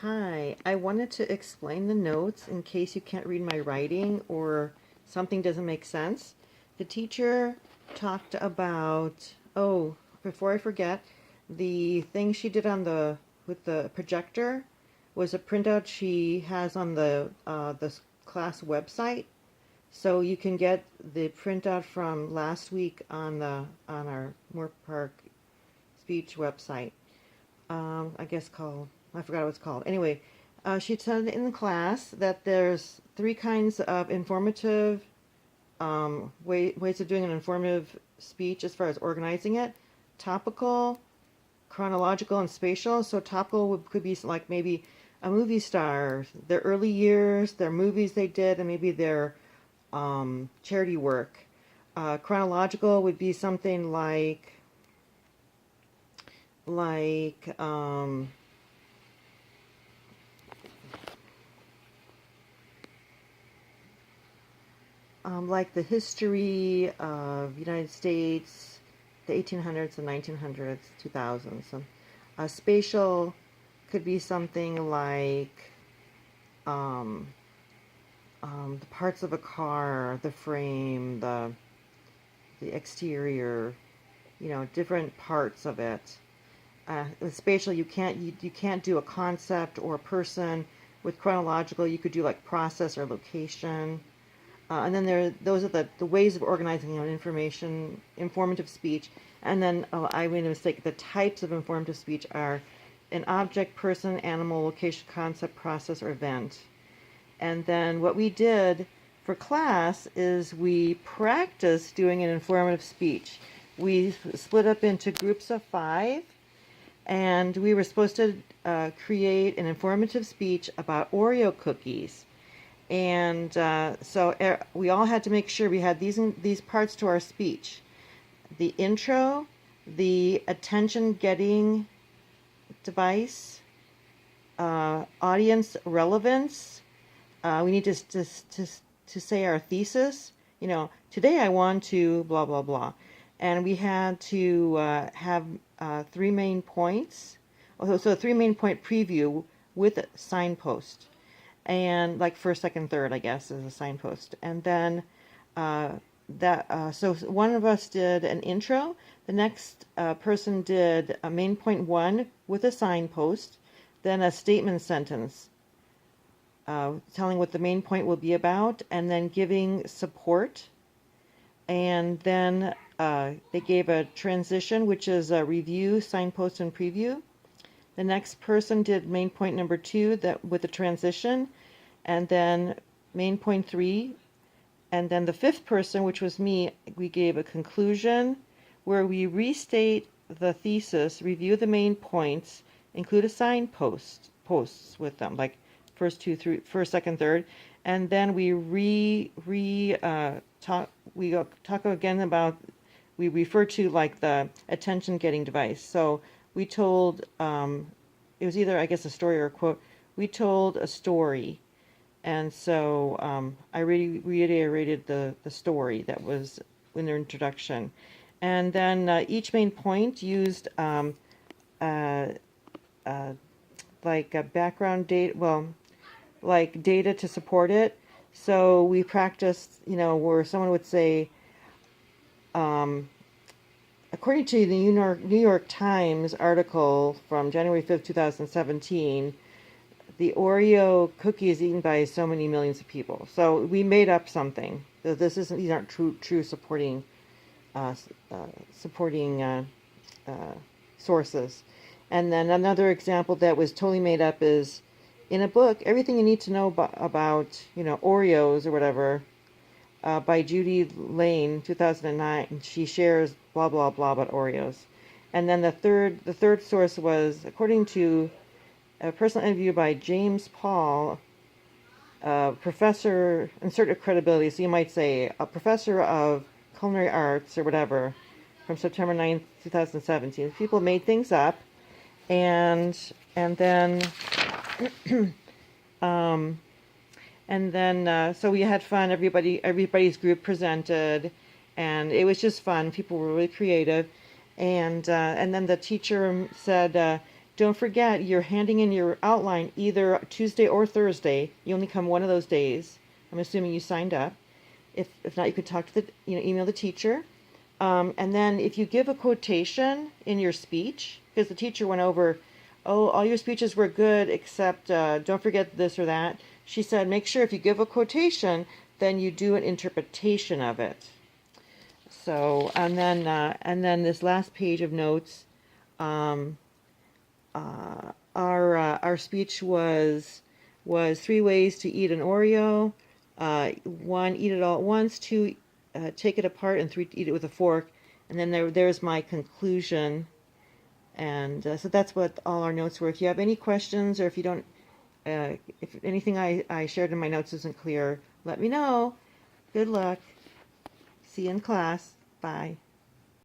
Hi, I wanted to explain the notes in case you can't read my writing or something doesn't make sense. The teacher talked about, oh, before I forget, the thing she did on with the projector was a printout she has on the class website. So you can get the printout from last week on our Moore Park speech website. I guess called, I forgot what it's called. Anyway, she said in the class that there's three kinds of informative ways of doing an informative speech as far as organizing it: topical, chronological, and spatial. So topical could be like maybe a movie star, their early years, their movies they did, and maybe their charity work. Chronological would be something like like the history of United States, the 1800s, the 1900s, 2000s. Spatial could be something like um, the parts of a car, the frame, the exterior, different parts of it. With spatial, you can't do a concept or a person. With chronological, you could do like process or location. And then those are the ways of organizing informative speech. And then, oh, I made a mistake. The types of informative speech are an object, person, animal, location, concept, process, or event. And then what we did for class is we practiced doing an informative speech. We split up into groups of 5, and we were supposed to create an informative speech about Oreo cookies. And so we all had to make sure we had these parts to our speech: the intro, the attention-getting device, audience relevance. We need to say our thesis. Today I want to blah blah blah, and we had to have 3 main points. So a 3 main point preview with a signpost. And like first, second, third, I guess, is a signpost. And then so one of us did an intro. The next person did a main point 1 with a signpost, then a statement sentence telling what the main point will be about, and then giving support. And then they gave a transition, which is a review, signpost, and preview. The next person did main point number 2 with the transition, and then main point 3. And then the 5th person, which was me, we gave a conclusion where we restate the thesis, review the main points, include a signposts with them, like first, second, third, and then we talk again about, we refer to like the attention getting device. So we told, it was either, I guess, a story or a quote. We told a story. And so I reiterated the story that was in their introduction. And then each main point used like a background data, like data to support it. So we practiced, where someone would say, according to the New York Times article from January 5th, 2017, the Oreo cookie is eaten by so many millions of people. So we made up something. These aren't true supporting sources. And then another example that was totally made up is, in a book, Everything You Need to Know about Oreos or whatever, by Judy Lane, 2009. She shares blah blah blah about Oreos. And then the third source was, according to a personal interview by James Paul, professor, insert a credibility, so you might say a professor of culinary arts or whatever, from September 9th, 2017. People made things up, and then so we had fun. Everybody's group presented, and it was just fun. People were really creative, and then the teacher said, don't forget, you're handing in your outline either Tuesday or Thursday. You only come one of those days. I'm assuming you signed up. If not, you could talk to the, email the teacher. And then if you give a quotation in your speech, because the teacher went over, oh, all your speeches were good except don't forget this or that. She said, make sure if you give a quotation, then you do an interpretation of it. So, and then this last page of notes, um, our speech was 3 ways to eat an Oreo. 1, eat it all at once. 2, take it apart, and 3, eat it with a fork. And then there's my conclusion. And so that's what all our notes were. If you have any questions, or if you don't, if anything I shared in my notes isn't clear, let me know. Good luck. See you in class. Bye.